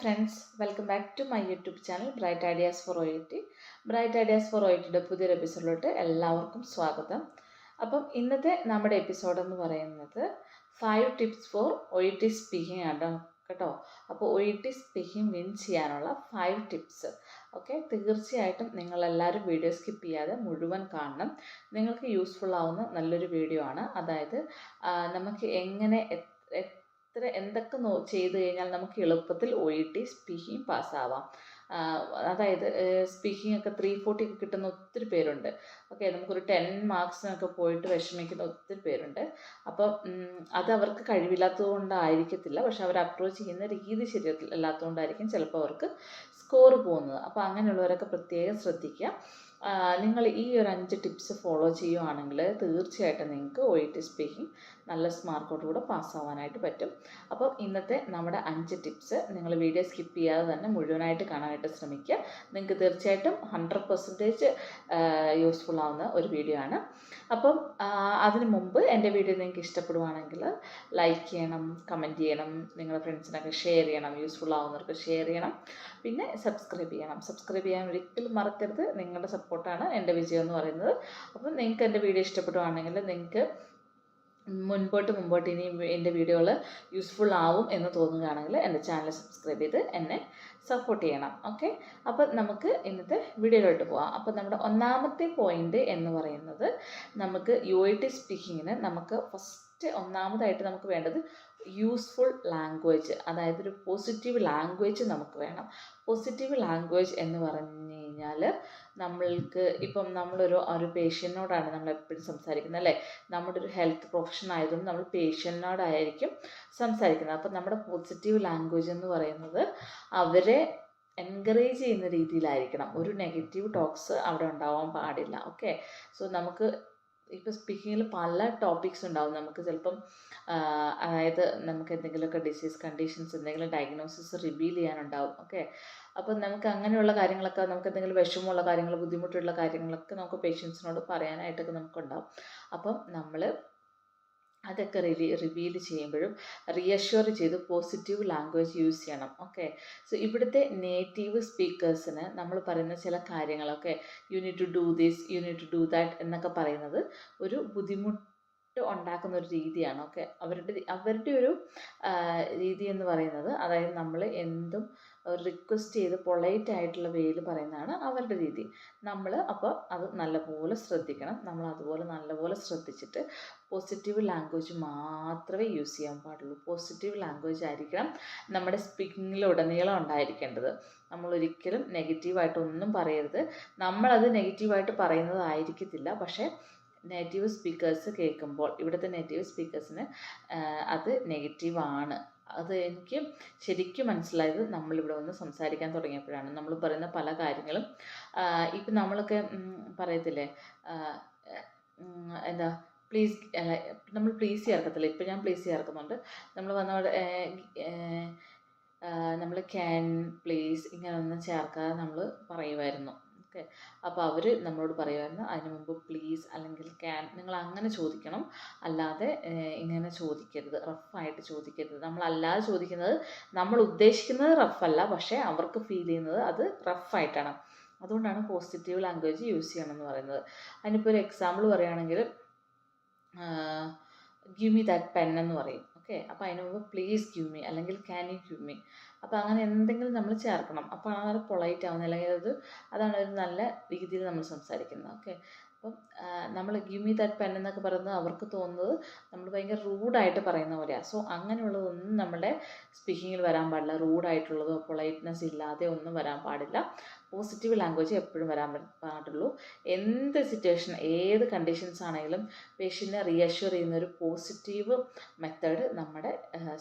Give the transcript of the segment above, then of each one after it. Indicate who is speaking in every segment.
Speaker 1: Friends, welcome back to my YouTube channel bright ideas for OIT. Bright ideas for OITയുടെ പുതിയൊരു എപ്പിസോഡിലോട്ട് എല്ലാവർക്കും സ്വാഗതം. അപ്പം ഇന്നത്തെ നമ്മുടെ എപ്പിസോഡ് എന്ന് പറയുന്നത് 5 ടിപ്സ് ഫോർ OIT സ്പീക്കിംഗ് ആണ് കേട്ടോ. അപ്പോൾ OIT സ്പീക്കിംഗ് വിൻ ചെയ്യാനുള്ള 5 ടിപ്സ്. ഓക്കെ, തീർച്ചയായിട്ടും നിങ്ങളെല്ലാവരും വീഡിയോ സ്കിപ്പ് ചെയ്യാതെ മുഴുവൻ കാണണം. നിങ്ങൾക്ക് യൂസ്ഫുൾ ആവുന്ന നല്ലൊരു വീഡിയോ ആണ്. അതായത് നമുക്ക് എങ്ങനെ എന്തൊക്കെ ചെയ്ത് കഴിഞ്ഞാൽ നമുക്ക് എളുപ്പത്തിൽ OIT സ്പീക്കിംഗ് പാസ്സാവാം. അതായത് സ്പീക്കിംഗ് ഒക്കെ 340 ഒക്കെ കിട്ടുന്ന ഒത്തിരി പേരുണ്ട്. ഓക്കെ, നമുക്കൊരു 10 മാർക്സിനൊക്കെ പോയിട്ട് വിഷമിക്കുന്ന ഒത്തിരി പേരുണ്ട്. അപ്പം അത് അവർക്ക് കഴിവില്ലാത്തത് കൊണ്ടായിരിക്കത്തില്ല, പക്ഷെ അവർ അപ്രോച്ച് ചെയ്യുന്ന രീതി ശരിയല്ലാത്തതുകൊണ്ടായിരിക്കും ചിലപ്പോൾ അവർക്ക് സ്കോർ പോകുന്നത്. അപ്പോൾ അങ്ങനെയുള്ളവരൊക്കെ പ്രത്യേകം ശ്രദ്ധിക്കുക. നിങ്ങൾ ഈ ഒരു 5 ടിപ്സ് ഫോളോ ചെയ്യുവാണെങ്കിൽ തീർച്ചയായിട്ടും നിങ്ങൾക്ക് OIT സ്പീക്കിംഗ് നല്ല മാർക്കോടുകൂടെ പാസ്സാവാനായിട്ട് പറ്റും. അപ്പോൾ ഇന്നത്തെ നമ്മുടെ 5 ടിപ്സ് നിങ്ങൾ വീഡിയോ സ്കിപ്പ് ചെയ്യാതെ തന്നെ മുഴുവനായിട്ട് കാണാനായിട്ട് ശ്രമിക്കുക. നിങ്ങൾക്ക് തീർച്ചയായിട്ടും 100% യൂസ്ഫുൾ ആവുന്ന ഒരു വീഡിയോ ആണ്. അപ്പം അതിന് മുമ്പ് എൻ്റെ വീഡിയോ നിങ്ങൾക്ക് ഇഷ്ടപ്പെടുവാണെങ്കിൽ ലൈക്ക് ചെയ്യണം, കമൻറ്റ് ചെയ്യണം, നിങ്ങളുടെ ഫ്രണ്ട്സിനൊക്കെ ഷെയർ ചെയ്യണം, യൂസ്ഫുൾ ആവുന്നവർക്ക് ഷെയർ ചെയ്യണം, പിന്നെ സബ്സ്ക്രൈബ് ചെയ്യണം. സബ്സ്ക്രൈബ് ചെയ്യാൻ ഒരിക്കലും മറക്കരുത്. നിങ്ങളുടെ സപ്പോർട്ടാണ് എൻ്റെ വിജയം എന്ന് പറയുന്നത്. അപ്പം നിങ്ങൾക്ക് എൻ്റെ വീഡിയോ ഇഷ്ടപ്പെടുവാണെങ്കിൽ നിങ്ങൾക്ക് മുൻപോട്ട് ഇനി എൻ്റെ വീഡിയോകൾ യൂസ്ഫുൾ ആവും എന്ന് തോന്നുകയാണെങ്കിൽ എൻ്റെ ചാനൽ സബ്സ്ക്രൈബ് ചെയ്ത് എന്നെ സപ്പോർട്ട് ചെയ്യണം. ഓക്കെ, അപ്പോൾ നമുക്ക് ഇന്നത്തെ വീഡിയോയിലോട്ട് പോകാം. അപ്പോൾ നമ്മുടെ ഒന്നാമത്തെ പോയിന്റ് എന്ന് പറയുന്നത്, നമുക്ക് OIT സ്പീക്കിങ്ങിന് നമുക്ക് ഒന്നാമതായിട്ട് നമുക്ക് വേണ്ടത് യൂസ്ഫുൾ ലാംഗ്വേജ്, അതായത് ഒരു പോസിറ്റീവ് ലാംഗ്വേജ് നമുക്ക് വേണം. പോസിറ്റീവ് ലാംഗ്വേജ് എന്ന് പറഞ്ഞു കഴിഞ്ഞാൽ നമ്മൾക്ക് ഇപ്പം ഒരു പേഷ്യൻറ്റിനോടാണ് നമ്മൾ എപ്പോഴും സംസാരിക്കുന്നത് അല്ലേ. നമ്മുടെ ഒരു ഹെൽത്ത് പ്രൊഫഷൻ ആയതുകൊണ്ട് നമ്മൾ പേഷ്യൻറ്റിനോടായിരിക്കും സംസാരിക്കുന്നത്. അപ്പം നമ്മുടെ പോസിറ്റീവ് ലാംഗ്വേജ് എന്ന് പറയുന്നത് അവരെ എൻകറേജ് ചെയ്യുന്ന രീതിയിലായിരിക്കണം. ഒരു നെഗറ്റീവ് ടോക്സ് അവിടെ ഉണ്ടാവാൻ പാടില്ല. ഓക്കെ, സോ നമുക്ക് ഇപ്പോൾ സ്പീക്കിങ്ങിൽ പല ടോപ്പിക്സ് ഉണ്ടാവും. നമുക്ക് ചിലപ്പം അതായത് നമുക്ക് എന്തെങ്കിലുമൊക്കെ ഡിസീസ് കണ്ടീഷൻസ്, എന്തെങ്കിലും ഡയഗ്നോസിസ് റിവീൽ ചെയ്യാനുണ്ടാവും. ഓക്കെ, അപ്പം നമുക്ക് അങ്ങനെയുള്ള കാര്യങ്ങളൊക്കെ, നമുക്ക് എന്തെങ്കിലും വിഷമമുള്ള കാര്യങ്ങൾ, ബുദ്ധിമുട്ടുള്ള കാര്യങ്ങളൊക്കെ നമുക്ക് പേഷ്യൻസിനോട് പറയാനായിട്ടൊക്കെ നമുക്കുണ്ടാവും. അപ്പം നമ്മൾ അതൊക്കെ റിവീൽ ചെയ്യുമ്പോഴും റിയഷ്യൂർ ചെയ്ത് പോസിറ്റീവ് ലാംഗ്വേജ് യൂസ് ചെയ്യണം. ഓക്കെ, സോ ഇവിടുത്തെ നേറ്റീവ് സ്പീക്കേഴ്സിന് നമ്മൾ പറയുന്ന ചില കാര്യങ്ങളൊക്കെ, you need to do this, you need to do that എന്നൊക്കെ പറയുന്നത് ഒരു ബുദ്ധിമുട്ട് ഉണ്ടാക്കുന്ന ഒരു രീതിയാണ്. ഓക്കെ, അവരുടെ ഒരു രീതി എന്ന് പറയുന്നത്, അതായത് നമ്മൾ എന്തും റിക്വസ്റ്റ് ചെയ്ത് പൊളൈറ്റ് ആയിട്ടുള്ള വേയിൽ പറയുന്നതാണ് അവരുടെ രീതി. നമ്മൾ അപ്പോൾ അത് നല്ലപോലെ ശ്രദ്ധിക്കണം. നമ്മൾ അതുപോലെ നല്ലപോലെ ശ്രദ്ധിച്ചിട്ട് പോസിറ്റീവ് ലാംഗ്വേജ് മാത്രമേ യൂസ് ചെയ്യാൻ പാടുള്ളൂ. പോസിറ്റീവ് ലാംഗ്വേജ് ആയിരിക്കണം നമ്മുടെ സ്പീക്കിങ്ങിലുടനീളം ഉണ്ടായിരിക്കേണ്ടത്. നമ്മളൊരിക്കലും നെഗറ്റീവായിട്ടൊന്നും പറയരുത്. നമ്മളത് നെഗറ്റീവായിട്ട് പറയുന്നതായിരിക്കത്തില്ല, പക്ഷേ നേറ്റീവ് സ്പീക്കേഴ്സ് കേൾക്കുമ്പോൾ, ഇവിടുത്തെ നേറ്റീവ് സ്പീക്കേഴ്സിന് അത് നെഗറ്റീവാണ്. അത് എനിക്ക് ശരിക്കും മനസ്സിലായത് നമ്മളിവിടെ വന്ന് സംസാരിക്കാൻ തുടങ്ങിയപ്പോഴാണ്. നമ്മൾ പറയുന്ന പല കാര്യങ്ങളും ഇപ്പം നമ്മളൊക്കെ പറയത്തില്ലേ, എന്താ പ്ലീസ്, നമ്മൾ പ്ലീസ് ചേർക്കത്തില്ല. ഇപ്പം ഞാൻ പ്ലീസ് ചേർക്കുന്നുണ്ട്. നമ്മൾ വന്നവിടെ നമ്മൾ ക്യാൻ, പ്ലീസ് ഇങ്ങനെയൊന്നും ചേർക്കാതെ നമ്മൾ പറയുമായിരുന്നു. ഓക്കെ, അപ്പോൾ അവർ നമ്മളോട് പറയുമായിരുന്നു അതിന് മുമ്പ് പ്ലീസ് അല്ലെങ്കിൽ ക്യാൻ നിങ്ങൾ അങ്ങനെ ചോദിക്കണം, അല്ലാതെ ഇങ്ങനെ ചോദിക്കരുത്, റഫായിട്ട് ചോദിക്കരുത്. നമ്മളല്ലാതെ ചോദിക്കുന്നത്, നമ്മൾ ഉദ്ദേശിക്കുന്നത് റഫല്ല, പക്ഷേ അവർക്ക് ഫീൽ ചെയ്യുന്നത് അത് റഫായിട്ടാണ്. അതുകൊണ്ടാണ് പോസിറ്റീവ് ലാംഗ്വേജ് യൂസ് ചെയ്യണം എന്ന് പറയുന്നത്. അതിനിപ്പോൾ ഒരു എക്സാമ്പിൾ പറയുകയാണെങ്കിൽ, ഗിവ് മീ ദാറ്റ് പെൻ എന്ന് പറയും. ഓക്കെ, അപ്പോൾ അതിന് മുമ്പ് പ്ലീസ് ഗിവ് മീ അല്ലെങ്കിൽ ക്യാൻ യു ഗിവ് മീ. അപ്പോൾ അങ്ങനെ എന്തെങ്കിലും നമ്മൾ ചേർക്കണം. അപ്പോൾ അത് പൊളൈറ്റ് ആവുന്നത്, അല്ലെങ്കിൽ അതാണ് ഒരു നല്ല രീതിയിൽ നമ്മൾ സംസാരിക്കുന്നത്. ഓക്കെ, അപ്പം നമ്മൾ ഗിവ് മീ ദാറ്റ് പെൻ എന്നൊക്കെ പറയുന്നത് അവർക്ക് തോന്നുന്നത് നമ്മൾ ഭയങ്കര റൂഡായിട്ട് പറയുന്ന പോലെയാണ്. സോ അങ്ങനെയുള്ളതൊന്നും നമ്മുടെ സ്പീക്കിങ്ങിൽ വരാൻ പാടില്ല. റൂഡായിട്ടുള്ളതോ പൊളൈറ്റ്നെസ് ഇല്ലാതെ ഒന്നും വരാൻ പാടില്ല. പോസിറ്റീവ് ലാംഗ്വേജ് എപ്പോഴും വരാൻ പാടുള്ളൂ. എന്ത് സിറ്റുവേഷൻ, ഏത് കണ്ടീഷൻസ് ആണെങ്കിലും പേഷ്യൻറ്റിനെ റിയഷ്യൂർ ചെയ്യുന്ന ഒരു പോസിറ്റീവ് മെത്തേഡ് നമ്മുടെ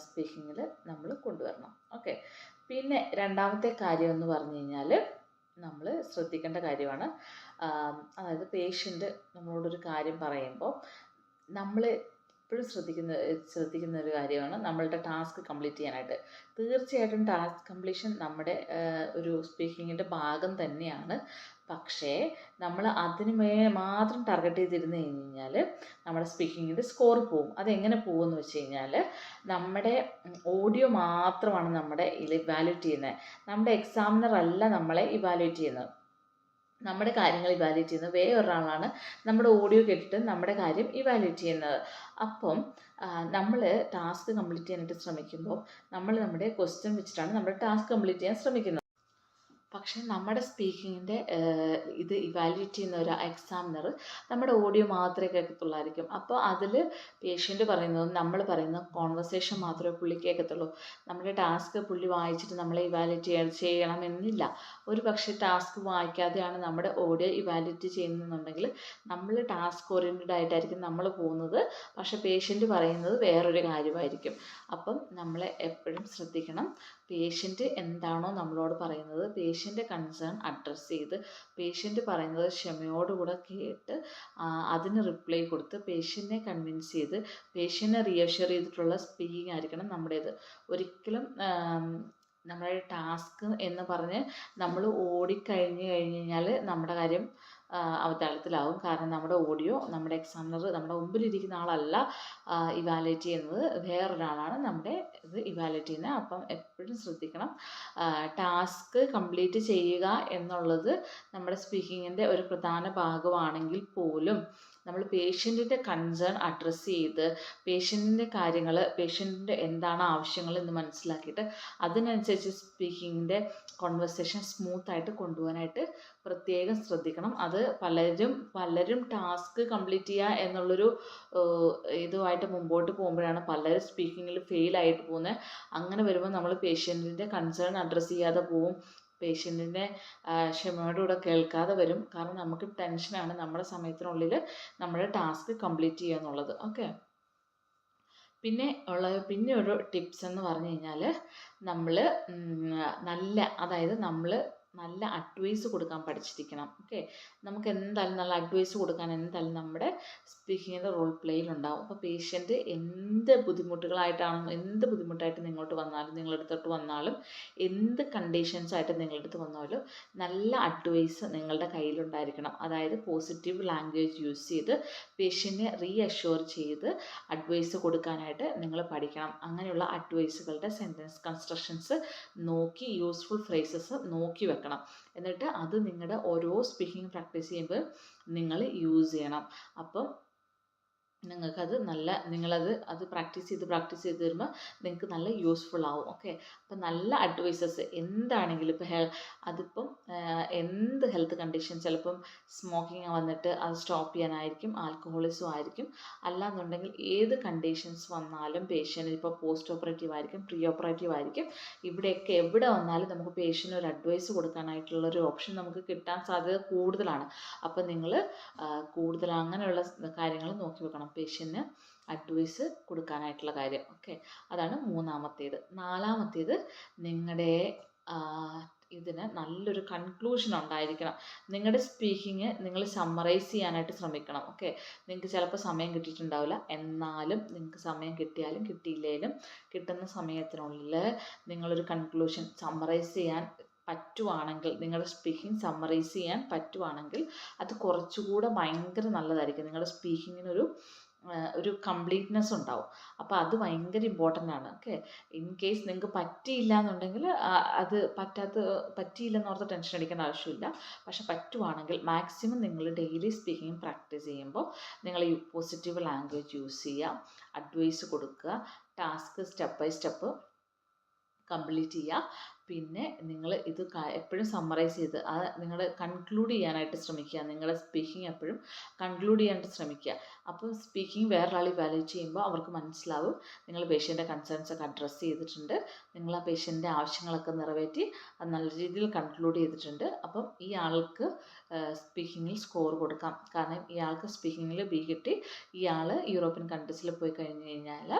Speaker 1: സ്പീക്കിങ്ങിൽ നമ്മൾ കൊണ്ടുവരണം. ഓക്കെ, പിന്നെ രണ്ടാമത്തെ കാര്യം എന്ന് പറഞ്ഞു കഴിഞ്ഞാൽ നമ്മൾ ശ്രദ്ധിക്കേണ്ട കാര്യമാണ്. അതായത് പേഷ്യൻ്റ് നമ്മളോടൊരു കാര്യം പറയുമ്പോൾ നമ്മൾ എപ്പോഴും ശ്രദ്ധിക്കുന്ന ഒരു കാര്യമാണ് നമ്മളുടെ ടാസ്ക് കംപ്ലീറ്റ് ചെയ്യാനായിട്ട്. തീർച്ചയായിട്ടും ടാസ്ക് കംപ്ലീഷൻ നമ്മുടെ ഒരു സ്പീക്കിങ്ങിൻ്റെ ഭാഗം തന്നെയാണ്. പക്ഷേ നമ്മൾ അതിന് മാത്രം ടാർഗറ്റ് ചെയ്തിരുന്നു കഴിഞ്ഞാൽ നമ്മുടെ സ്പീക്കിങ്ങിൻ്റെ സ്കോർ പോവും. അതെങ്ങനെ പോകുമെന്ന് വെച്ച് കഴിഞ്ഞാൽ നമ്മുടെ ഓഡിയോ മാത്രമാണ് നമ്മുടെ ഇവാലുവേറ്റ് ചെയ്യുന്നത്. നമ്മുടെ എക്സാമിനർ അല്ല നമ്മളെ ഇവാലുവേറ്റ് ചെയ്യുന്നത്. നമ്മുടെ കാര്യങ്ങൾ ഇവാലുവേറ്റ് ചെയ്യുന്നത് വേറൊരാളാണ്. നമ്മുടെ ഓഡിയോ കേട്ടിട്ട് നമ്മുടെ കാര്യം ഇവാലുവേറ്റ് ചെയ്യുന്നത്. അപ്പം നമ്മൾ ടാസ്ക് കംപ്ലീറ്റ് ചെയ്യാനായിട്ട് ശ്രമിക്കുമ്പോൾ നമ്മൾ നമ്മുടെ ക്വസ്റ്റ്യൻ വെച്ചിട്ടാണ് നമ്മൾ ടാസ്ക് കംപ്ലീറ്റ് ചെയ്യാൻ ശ്രമിക്കുന്നത്. പക്ഷേ നമ്മുടെ സ്പീക്കിങ്ങിൻ്റെ ഇത് ഇവാലുവേറ്റ് ചെയ്യുന്ന ഒരു എക്സാമിനർ നമ്മുടെ ഓഡിയോ മാത്രമേ കേൾക്കത്തുള്ളായിരിക്കും. അപ്പോൾ അതിൽ പേഷ്യൻ്റ് പറയുന്നതും നമ്മൾ പറയുന്ന കോൺവെർസേഷൻ മാത്രമേ പുള്ളി കേൾക്കത്തുള്ളൂ. നമ്മുടെ ടാസ്ക് പുള്ളി വായിച്ചിട്ട് നമ്മളെ ഇവാലുവേറ്റ് ചെയ്യണമെന്നില്ല. ഒരു പക്ഷേ ടാസ്ക് വായിക്കാതെയാണ് നമ്മുടെ ഓഡിയോ ഇവാലുവേറ്റ് ചെയ്യുന്നുണ്ടെങ്കിൽ നമ്മൾ ടാസ്ക് ഓറിയൻറ്റഡ് ആയിട്ടായിരിക്കും നമ്മൾ പോകുന്നത്. പക്ഷേ പേഷ്യൻ്റ് പറയുന്നത് വേറൊരു കാര്യമായിരിക്കും. അപ്പം നമ്മൾ എപ്പോഴും ശ്രദ്ധിക്കണം. പേഷ്യൻ്റ് എന്താണോ നമ്മളോട് പറയുന്നത്, പേഷ്യൻ്റെ കൺസേൺ അഡ്രസ്സ് ചെയ്ത് പേഷ്യൻ്റ് പറയുന്നത് ക്ഷമയോടുകൂടെ കേട്ട് അതിന് റിപ്ലൈ കൊടുത്ത് പേഷ്യൻറ്റിനെ കൺവിൻസ് ചെയ്ത് പേഷ്യൻറ്റിനെ റീഅഷ്വർ ചെയ്തിട്ടുള്ള സ്പീക്കിംഗ് ആയിരിക്കണം നമ്മുടേത്. ഒരിക്കലും നമ്മുടെ ടാസ്ക് എന്ന് പറഞ്ഞ് നമ്മൾ ഓടിക്കഴിഞ്ഞ് കഴിഞ്ഞാൽ നമ്മുടെ കാര്യം അവതാളത്തിലാവും. കാരണം നമ്മുടെ ഓഡിയോ നമ്മുടെ എക്സാമിനർ നമ്മുടെ മുമ്പിലിരിക്കുന്ന ആളല്ല ഇവാലുവേറ്റ് ചെയ്യുന്നത്, വേറൊരാളാണ് നമ്മുടെ ഇത് ഇവാലുവേറ്റ് ചെയ്യുന്നത്. അപ്പം എപ്പോഴും ശ്രദ്ധിക്കണം. ടാസ്ക് കംപ്ലീറ്റ് ചെയ്യുക എന്നുള്ളത് നമ്മുടെ സ്പീക്കിങ്ങിൻ്റെ ഒരു പ്രധാന ഭാഗമാണെങ്കിൽ പോലും നമ്മൾ പേഷ്യൻറ്റിൻ്റെ കൺസേൺ അഡ്രസ്സ് ചെയ്ത് പേഷ്യൻറ്റിൻ്റെ കാര്യങ്ങൾ, പേഷ്യൻറ്റിൻ്റെ എന്താണ് ആവശ്യങ്ങൾ എന്ന് മനസ്സിലാക്കിയിട്ട് അതിനനുസരിച്ച് സ്പീക്കിങ്ങിൻ്റെ കോൺവെർസേഷൻ സ്മൂത്തായിട്ട് കൊണ്ടുപോകാനായിട്ട് പ്രത്യേകം ശ്രദ്ധിക്കണം. അത് പലരും ടാസ്ക് കംപ്ലീറ്റ് ചെയ്യുക എന്നുള്ളൊരു ഇതുമായിട്ട് മുമ്പോട്ട് പോകുമ്പോഴാണ് പലരും സ്പീക്കിങ്ങിൽ ഫെയിലായിട്ട് പോകുന്നത്. അങ്ങനെ വരുമ്പോൾ നമ്മൾ പേഷ്യൻറ്റിൻ്റെ കൺസേൺ അഡ്രസ്സ് ചെയ്യാതെ പോവും. പേഷ്യൻറ്റിനെ ക്ഷമയോടുകൂടെ കേൾക്കാതെ വരും. കാരണം നമുക്ക് ടെൻഷനാണ് നമ്മുടെ സമയത്തിനുള്ളിൽ നമ്മുടെ ടാസ്ക് കംപ്ലീറ്റ് ചെയ്യുക എന്നുള്ളത്. ഓക്കെ. പിന്നെ ഒരു ടിപ്സ് എന്ന് പറഞ്ഞു കഴിഞ്ഞാൽ നമ്മൾ നല്ല അഡ്വൈസ് കൊടുക്കാൻ പഠിച്ചിരിക്കണം. ഓക്കെ. നമുക്ക് എന്തായാലും നല്ല അഡ്വൈസ് കൊടുക്കാൻ എന്തായാലും നമ്മുടെ സ്പീക്കിങ്ങിൻ്റെ റോൾ പ്ലേയിലുണ്ടാവും. അപ്പോൾ പേഷ്യൻ്റ് എന്ത് ബുദ്ധിമുട്ടായിട്ട് നിങ്ങളടുത്തോട്ട് വന്നാലും എന്ത് കണ്ടീഷൻസായിട്ട് നിങ്ങളടുത്ത് വന്നാലും നല്ല അഡ്വൈസ് നിങ്ങളുടെ കയ്യിലുണ്ടായിരിക്കണം. അതായത് പോസിറ്റീവ് ലാംഗ്വേജ് യൂസ് ചെയ്ത് പേഷ്യൻറ്റിനെ റീഅഷ്വർ ചെയ്ത് അഡ്വൈസ് കൊടുക്കാനായിട്ട് നിങ്ങൾ പഠിക്കണം. അങ്ങനെയുള്ള അഡ്വൈസുകളുടെ സെൻറ്റൻസ് കൺസ്ട്രക്ഷൻസ് നോക്കി, യൂസ്ഫുൾ ഫ്രേസസ് നോക്കി വെക്കണം. എന്നിട്ട് അത് നിങ്ങളുടെ ഓരോ സ്പീക്കിംഗ് പ്രാക്ടീസ് ചെയ്യുമ്പോൾ നിങ്ങൾ യൂസ് ചെയ്യണം. അപ്പം നിങ്ങളത് പ്രാക്ടീസ് ചെയ്ത് വരുമ്പോൾ നിങ്ങൾക്ക് നല്ല യൂസ്ഫുൾ ആവും. ഓക്കെ. അപ്പം നല്ല അഡ്വൈസസ് എന്താണെങ്കിലും അതിപ്പം എന്ത് ഹെൽത്ത് കണ്ടീഷൻ, ചിലപ്പം സ്മോക്കിംഗ് വന്നിട്ട് അത് സ്റ്റോപ്പ് ചെയ്യാനായിരിക്കും, ആൽക്കഹോളിസം ആയിരിക്കും, അല്ലാന്നുണ്ടെങ്കിൽ ഏത് കണ്ടീഷൻസ് വന്നാലും പേഷ്യൻ്റ് ഇപ്പോൾ പോസ്റ്റ് ഓപ്പറേറ്റീവ് ആയിരിക്കും, പ്രീ ഓപ്പറേറ്റീവ് ആയിരിക്കും, ഇവിടെയൊക്കെ എവിടെ വന്നാലും നമുക്ക് പേഷ്യൻ്റ് ഒരു അഡ്വൈസ് കൊടുക്കാനായിട്ടുള്ളൊരു ഓപ്ഷൻ നമുക്ക് കിട്ടാൻ സാധ്യത കൂടുതലാണ്. അപ്പം നിങ്ങൾ കൂടുതൽ അങ്ങനെയുള്ള കാര്യങ്ങൾ നോക്കി വെക്കണം, പേഷ്യൻറ്റിന് അഡ്വൈസ് കൊടുക്കാനായിട്ടുള്ള കാര്യം. ഓക്കെ. അതാണ് മൂന്നാമത്തേത്. നാലാമത്തേത്, നിങ്ങളുടെ ഇതിന് നല്ലൊരു കൺക്ലൂഷൻ ഉണ്ടായിരിക്കണം. നിങ്ങളുടെ സ്പീക്കിങ് നിങ്ങൾ സമ്മറൈസ് ചെയ്യാനായിട്ട് ശ്രമിക്കണം. ഓക്കെ. നിങ്ങൾക്ക് ചിലപ്പോൾ സമയം കിട്ടിയിട്ടുണ്ടാവില്ല. എന്നാലും നിങ്ങൾക്ക് സമയം കിട്ടിയാലും കിട്ടിയില്ലെങ്കിലും കിട്ടുന്ന സമയത്തിനുള്ളിൽ നിങ്ങളൊരു കൺക്ലൂഷൻ സമ്മറൈസ് ചെയ്യാൻ പറ്റുവാണെങ്കിൽ, നിങ്ങളുടെ സ്പീക്കിംഗ് സമ്മറൈസ് ചെയ്യാൻ പറ്റുവാണെങ്കിൽ അത് കുറച്ചുകൂടെ ഭയങ്കര നല്ലതായിരിക്കും. നിങ്ങളുടെ സ്പീക്കിങ്ങിനൊരു കംപ്ലീറ്റ്നെസ് ഉണ്ടാവും. അപ്പോൾ അത് ഭയങ്കര ഇമ്പോർട്ടൻ്റ് ആണ്. ഓക്കെ. ഇൻ കേസ് നിങ്ങൾക്ക് പറ്റിയില്ല എന്നുണ്ടെങ്കിൽ അത് പറ്റിയില്ലെന്ന് ഓർത്ത് ടെൻഷൻ അടിക്കേണ്ട ആവശ്യമില്ല. പക്ഷെ പറ്റുവാണെങ്കിൽ മാക്സിമം നിങ്ങൾ ഡെയിലി സ്പീക്കിംഗ് പ്രാക്ടീസ് ചെയ്യുമ്പോൾ നിങ്ങൾ ഈ പോസിറ്റീവ് ലാംഗ്വേജ് യൂസ് ചെയ്യുക, അഡ്വൈസ് കൊടുക്കുക, task step by step complete ചെയ്യുക. പിന്നെ നിങ്ങൾ ഇത് എപ്പോഴും സമ്മറൈസ് ചെയ്ത് നിങ്ങൾ കൺക്ലൂഡ് ചെയ്യാനായിട്ട് ശ്രമിക്കുക. നിങ്ങളുടെ സ്പീക്കിംഗ് എപ്പോഴും കൺക്ലൂഡ് ചെയ്യാനായിട്ട് ശ്രമിക്കുക. അപ്പോൾ സ്പീക്കിംഗ് വേറൊരാൾ ഇവാലുവേറ്റ് ചെയ്യുമ്പോൾ അവർക്ക് മനസ്സിലാവും നിങ്ങൾ പേഷ്യൻ്റെ കൺസേൺസ് ഒക്കെ അഡ്രസ്സ് ചെയ്തിട്ടുണ്ട്, നിങ്ങൾ ആ പേഷ്യൻ്റെ ആവശ്യങ്ങളൊക്കെ നിറവേറ്റി അത് നല്ല രീതിയിൽ കൺക്ലൂഡ് ചെയ്തിട്ടുണ്ട്. അപ്പം ഈ ആൾക്ക് സ്പീക്കിങ്ങിൽ സ്കോർ കൊടുക്കാം. കാരണം ഇയാൾക്ക് സ്പീക്കിങ്ങിൽ ബി കിട്ടി, ഇയാൾ യൂറോപ്യൻ കൺട്രീസിൽ പോയി കഴിഞ്ഞ് കഴിഞ്ഞാൽ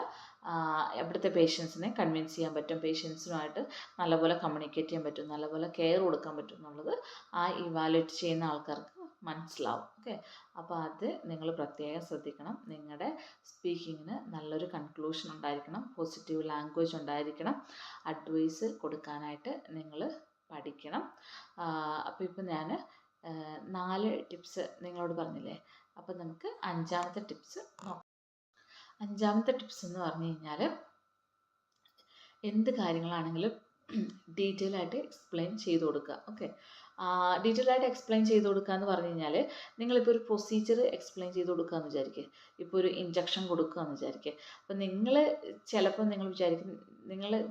Speaker 1: അവിടുത്തെ പേഷ്യൻസിനെ കൺവിൻസ് ചെയ്യാൻ പറ്റും, പേഷ്യൻസുമായിട്ട് നല്ലപോലെ കമ്മ്യൂണിക്കേറ്റ് ചെയ്യാൻ പറ്റും, നല്ലപോലെ കെയർ കൊടുക്കാൻ പറ്റും എന്നുള്ളത് ആ ഇവാലുവേറ്റ് ചെയ്യുന്ന ആൾക്കാർക്ക് മനസ്സിലാവും. ഓക്കെ, അപ്പോൾ അത് നിങ്ങൾ പ്രത്യേകം ശ്രദ്ധിക്കണം. നിങ്ങളുടെ സ്പീക്കിങ്ങിന് നല്ലൊരു കൺക്ലൂഷൻ ഉണ്ടായിരിക്കണം, പോസിറ്റീവ് ലാംഗ്വേജ് ഉണ്ടായിരിക്കണം, അഡ്വൈസ് കൊടുക്കാനായിട്ട് നിങ്ങൾ പഠിക്കണം. അപ്പോൾ ഇപ്പോൾ ഞാൻ 4 ടിപ്സ് നിങ്ങളോട് പറഞ്ഞില്ലേ. അപ്പോൾ നമുക്ക് 5ാമത്തെ ടിപ്സ് നോക്കാം. 5ാമത്തെ ടിപ്സ് എന്ന് പറഞ്ഞു കഴിഞ്ഞാൽ, എന്ത് കാര്യങ്ങളാണെങ്കിലും ഡീറ്റെയിൽ ആയിട്ട് എക്സ്പ്ലെയിൻ ചെയ്ത് കൊടുക്കുക. ഓക്കെ, ഡീറ്റെയിൽ ആയിട്ട് എക്സ്പ്ലെയിൻ ചെയ്ത് കൊടുക്കുക എന്ന് പറഞ്ഞു കഴിഞ്ഞാൽ, നിങ്ങളിപ്പോൾ ഒരു പ്രൊസീജിയർ എക്സ്പ്ലെയിൻ ചെയ്ത് കൊടുക്കുക എന്ന് വിചാരിക്കുക. ഇപ്പോൾ ഒരു ഇഞ്ചക്ഷൻ കൊടുക്കുക എന്ന് വിചാരിക്കുക. അപ്പോൾ നിങ്ങൾ ചിലപ്പോൾ നിങ്ങൾ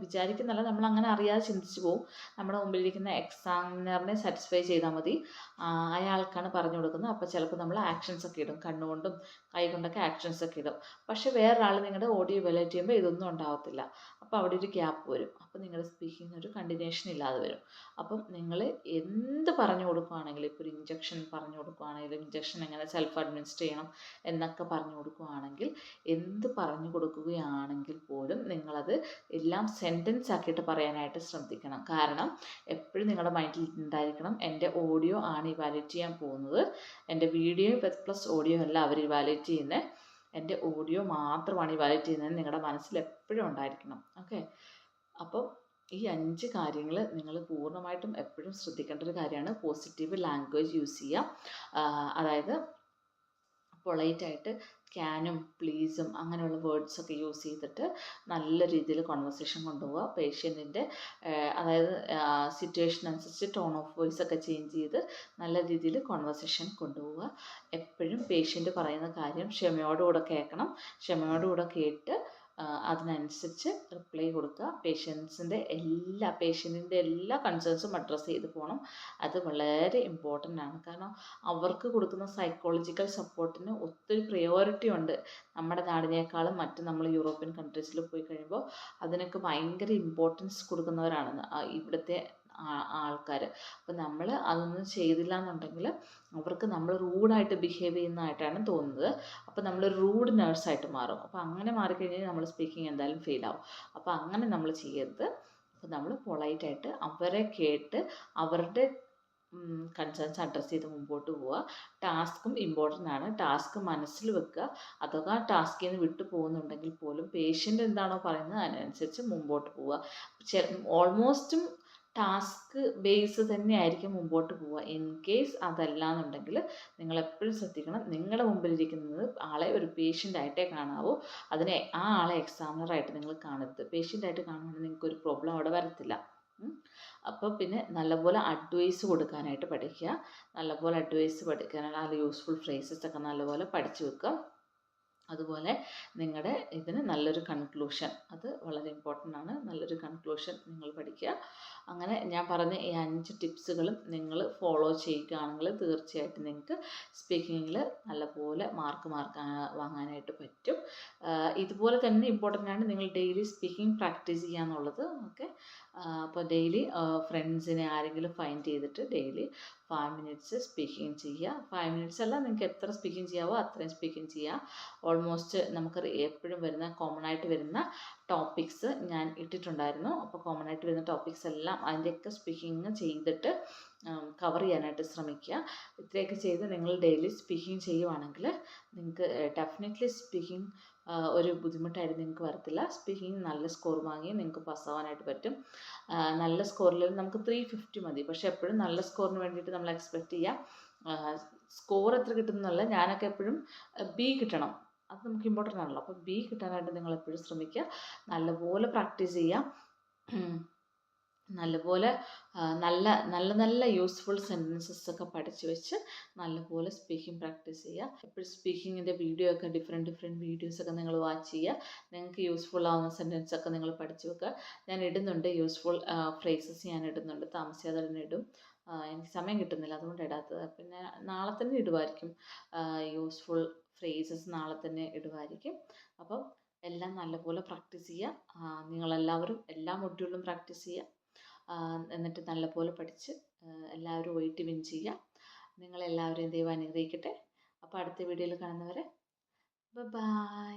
Speaker 1: വിചാരിക്കുന്നല്ല, നമ്മൾ അങ്ങനെ അറിയാതെ ചിന്തിച്ച് പോകും. നമ്മുടെ മുമ്പിലിരിക്കുന്ന എക്സാമിനറിനെ സാറ്റിസ്ഫൈ ചെയ്താൽ മതി, അയാൾക്കാണ് പറഞ്ഞു കൊടുക്കുന്നത്. അപ്പോൾ ചിലപ്പോൾ നമ്മൾ ആക്ഷൻസ് ഒക്കെ ഇടും, കണ്ണുകൊണ്ടും കൈ കൊണ്ടൊക്കെ ആക്ഷൻസ് ഒക്കെ ഇടും. പക്ഷേ വേറൊരാൾ നിങ്ങളുടെ ഓഡിയോ ഇവാലുവേറ്റ് ചെയ്യുമ്പോൾ ഇതൊന്നും ഉണ്ടാവത്തില്ല. അപ്പോൾ അവിടെ ഒരു ഗ്യാപ്പ് വരും. അപ്പോൾ നിങ്ങളുടെ സ്പീക്കിങ്ങിന് ഒരു കണ്ടിന്യൂഷൻ ഇല്ലാതെ വരും. അപ്പം നിങ്ങൾ എന്ത് പറഞ്ഞു കൊടുക്കുകയാണെങ്കിലും, ഇപ്പോൾ ഒരു ഇഞ്ചക്ഷൻ പറഞ്ഞു കൊടുക്കുകയാണെങ്കിലും, ഇഞ്ചക്ഷൻ എങ്ങനെ സെൽഫ് അഡ്മിനിസ്റ്റർ ചെയ്യണം എന്നൊക്കെ പറഞ്ഞു കൊടുക്കുകയാണെങ്കിൽ, എന്ത് പറഞ്ഞു കൊടുക്കുകയാണെങ്കിൽ പോലും നിങ്ങളത് എല്ലാം സെൻറ്റൻസ് ആക്കിയിട്ട് പറയാനായിട്ട് ശ്രദ്ധിക്കണം. കാരണം എപ്പോഴും നിങ്ങളുടെ മൈൻഡിൽ ഉണ്ടായിരിക്കണം, എൻ്റെ ഓഡിയോ ആണ് ഇവാലുവേറ്റ് ചെയ്യാൻ പോകുന്നത്, എൻ്റെ വീഡിയോ പ്ലസ് ഓഡിയോ അല്ല അവർ ഇവാലുവേറ്റ് ചെയ്യുന്നത്, എൻ്റെ ഓഡിയോ മാത്രമാണ് ഇവാലുവേറ്റ് ചെയ്യുന്നത് നിങ്ങളുടെ മനസ്സിൽ എപ്പോഴും ഉണ്ടായിരിക്കണം. ഓക്കെ, അപ്പം ഈ 5 കാര്യങ്ങൾ നിങ്ങൾ പൂർണ്ണമായിട്ടും എപ്പോഴും ശ്രദ്ധിക്കേണ്ട ഒരു കാര്യമാണ്. പോസിറ്റീവ് ലാംഗ്വേജ് യൂസ് ചെയ്യുക, അതായത് പൊളൈറ്റായിട്ട് ക്യാനും പ്ലീസും അങ്ങനെയുള്ള വേർഡ്സൊക്കെ യൂസ് ചെയ്തിട്ട് നല്ല രീതിയിൽ കോൺവെർസേഷൻ കൊണ്ടുപോവുക. പേഷ്യൻറ്റിൻ്റെ അതായത് സിറ്റുവേഷൻ അനുസരിച്ച് ടോൺ ഓഫ് വോയിസ് ഒക്കെ ചേഞ്ച് ചെയ്ത് നല്ല രീതിയിൽ കോൺവെർസേഷൻ കൊണ്ടുപോവുക. എപ്പോഴും പേഷ്യൻ്റ് പറയുന്ന കാര്യം ക്ഷമയോടുകൂടെ കേൾക്കണം. ക്ഷമയോടുകൂടെ കേട്ട് അതിനനുസരിച്ച് റിപ്ലൈ കൊടുക്കുക. പേഷ്യൻറ്റിൻ്റെ എല്ലാ കൺസേൺസും അഡ്രസ്സ് ചെയ്ത് പോകണം. അത് വളരെ ഇമ്പോർട്ടൻ്റ് ആണ്. കാരണം അവർക്ക് കൊടുക്കുന്ന സൈക്കോളജിക്കൽ സപ്പോർട്ടിന് ഒത്തിരി പ്രയോറിറ്റി ഉണ്ട് നമ്മുടെ നാടിനേക്കാളും. നമ്മൾ യൂറോപ്യൻ കൺട്രീസിൽ പോയി കഴിയുമ്പോൾ അതിനൊക്കെ ഭയങ്കര ഇമ്പോർട്ടൻസ് കൊടുക്കുന്നവരാണ് ഇവിടുത്തെ ആൾക്കാർ. അപ്പം നമ്മൾ അതൊന്നും ചെയ്തില്ല എന്നുണ്ടെങ്കിൽ അവർക്ക് നമ്മൾ റൂഡായിട്ട് ബിഹേവ് ചെയ്യുന്നതായിട്ടാണ് തോന്നുന്നത്. അപ്പോൾ നമ്മൾ റൂഡ് നേഴ്സായിട്ട് മാറും. അപ്പോൾ അങ്ങനെ മാറിക്കഴിഞ്ഞാൽ നമ്മൾ സ്പീക്കിംഗ് എന്തായാലും ഫെയിൽ ആവും. അപ്പോൾ അങ്ങനെ നമ്മൾ ചെയ്യരുത്. അപ്പോൾ നമ്മൾ പൊളൈറ്റായിട്ട് അവരെ കേട്ട് അവരുടെ കൺസേൺസ് അഡ്രസ്സ് ചെയ്ത് മുമ്പോട്ട് പോവുക. ടാസ്കും ഇമ്പോർട്ടൻ്റ് ആണ്. ടാസ്ക് മനസ്സിൽ വെക്കുക. അതൊക്കെ ടാസ്കിൽ നിന്ന് വിട്ടു പോകുന്നുണ്ടെങ്കിൽ പോലും പേഷ്യൻ്റ് എന്താണോ പറയുന്നത് അതിനനുസരിച്ച് മുമ്പോട്ട് പോവുക. ഓൾമോസ്റ്റും ടാസ്ക് ബേസ് തന്നെയായിരിക്കും മുമ്പോട്ട് പോവുക. ഇൻ കേസ് അതല്ല എന്നുണ്ടെങ്കിൽ നിങ്ങൾ എപ്പോഴും ശ്രദ്ധിക്കണം, നിങ്ങളുടെ മുമ്പിലിരിക്കുന്നത് ആളെ ഒരു പേഷ്യൻ്റായിട്ടേ കാണാവൂ. ആ ആളെ എക്സാമിനറായിട്ട് നിങ്ങൾ കാണരുത്. പേഷ്യൻ്റായിട്ട് കാണുകയാണെങ്കിൽ നിങ്ങൾക്കൊരു പ്രോബ്ലം അവിടെ വരത്തില്ല. അപ്പോൾ പിന്നെ നല്ലപോലെ അഡ്വൈസ് കൊടുക്കാനായിട്ട് പഠിക്കുക. നല്ലപോലെ അഡ്വൈസ് പഠിക്കാനുള്ള യൂസ്ഫുൾ ഫ്രേസസ് ഒക്കെ നല്ലപോലെ പഠിച്ചു വെക്കുക. അതുപോലെ നിങ്ങളുടെ ഇതിന് നല്ലൊരു കൺക്ലൂഷൻ, അത് വളരെ ഇമ്പോർട്ടൻ്റ് ആണ്. നല്ലൊരു കൺക്ലൂഷൻ നിങ്ങൾ പഠിക്കുക. അങ്ങനെ ഞാൻ പറഞ്ഞ ഈ 5 ടിപ്സുകളും നിങ്ങൾ ഫോളോ ചെയ്യുകയാണെങ്കിൽ തീർച്ചയായിട്ടും നിങ്ങൾക്ക് സ്പീക്കിങ്ങിൽ നല്ലപോലെ മാർക്ക് വാങ്ങാനായിട്ട് പറ്റും. ഇതുപോലെ തന്നെ ഇമ്പോർട്ടൻ്റ് ആണ് നിങ്ങൾ ഡെയിലി സ്പീക്കിംഗ് പ്രാക്ടീസ് ചെയ്യുക എന്നുള്ളത്. ഓക്കെ, അപ്പോൾ ഡെയിലി ഫ്രണ്ട്സിനെ ആരെങ്കിലും ഫൈൻഡ് ചെയ്തിട്ട് ഡെയിലി 5 മിനിറ്റ്സ് സ്പീക്കിംഗ് ചെയ്യുക. 5 മിനിറ്റ്സ് അല്ല, നിങ്ങൾക്ക് എത്ര സ്പീക്കിംഗ് ചെയ്യാവോ അത്രയും സ്പീക്കിംഗ് ചെയ്യുക. ഓൾമോസ്റ്റ് നമുക്ക് എപ്പോഴും കോമൺ ആയിട്ട് വരുന്ന ടോപ്പിക്സ് ഞാൻ ഇട്ടിട്ടുണ്ടായിരുന്നു. അപ്പോൾ കോമൺ ആയിട്ട് വരുന്ന ടോപ്പിക്സ് എല്ലാം അതിൻ്റെയൊക്കെ സ്പീക്കിംഗ് ചെയ്തിട്ട് കവർ ചെയ്യാനായിട്ട് ശ്രമിക്കുക. ഇത്രയൊക്കെ ചെയ്ത് നിങ്ങൾ ഡെയിലി സ്പീക്കിംഗ് ചെയ്യുവാണെങ്കിൽ നിങ്ങൾക്ക് ഡെഫിനറ്റ്ലി സ്പീക്കിംഗ് ഒരു ബുദ്ധിമുട്ടായിട്ട് നിങ്ങൾക്ക് വരത്തില്ല. സ്പീക്കിംഗ് നല്ല സ്കോർ വാങ്ങി നിങ്ങൾക്ക് പാസ്സാവാനായിട്ട് പറ്റും. നല്ല സ്കോറിൽ നമുക്ക് 350 മതി. പക്ഷേ എപ്പോഴും നല്ല സ്കോറിന് വേണ്ടിയിട്ട് നമ്മൾ എക്സ്പെക്റ്റ് ചെയ്യുക സ്കോർ എത്ര കിട്ടുന്നതല്ല, ഞാനൊക്കെ എപ്പോഴും B കിട്ടണം, അത് നമുക്ക് ഇമ്പോർട്ടൻ്റ് ആണല്ലോ. അപ്പോൾ B കിട്ടാനായിട്ട് നിങ്ങൾ എപ്പോഴും ശ്രമിക്കുക. നല്ലപോലെ പ്രാക്ടീസ് ചെയ്യുക. നല്ലപോലെ നല്ല യൂസ്ഫുൾ സെൻറ്റൻസസ് ഒക്കെ പഠിച്ച് വെച്ച് നല്ലപോലെ സ്പീക്കിംഗ് പ്രാക്ടീസ് ചെയ്യുക. എപ്പോഴും സ്പീക്കിങ്ങിൻ്റെ വീഡിയോ ഒക്കെ ഡിഫറെൻറ്റ് വീഡിയോസൊക്കെ നിങ്ങൾ വാച്ച് ചെയ്യുക. നിങ്ങൾക്ക് യൂസ്ഫുൾ ആവുന്ന സെൻറ്റൻസ് ഒക്കെ നിങ്ങൾ പഠിച്ച് വെക്കുക. ഞാൻ ഇടുന്നുണ്ട് യൂസ്ഫുൾ ഫ്രേസസ്, ഞാൻ ഇടുന്നുണ്ട്, താമസിയാതെ തന്നെ ഇടും. എനിക്ക് സമയം കിട്ടുന്നില്ല അതുകൊണ്ട് ഇടാത്തത്. പിന്നെ നാളെ തന്നെ ഇടുമായിരിക്കും. യൂസ്ഫുൾ ഫ്രേസസ് നാളെ തന്നെ ഇടുമായിരിക്കും. അപ്പം എല്ലാം നല്ലപോലെ പ്രാക്ടീസ് ചെയ്യുക. നിങ്ങളെല്ലാവരും എല്ലാ മൊഡ്യൂളിലും പ്രാക്ടീസ് ചെയ്യുക. എന്നിട്ട് നല്ലപോലെ പഠിച്ച് എല്ലാവരും OET വിൻ ചെയ്യുക. നിങ്ങളെല്ലാവരെയും ദൈവം അനുഗ്രഹിക്കട്ടെ. അപ്പോൾ അടുത്ത വീഡിയോയിൽ കാണുന്നവരെ ബൈ.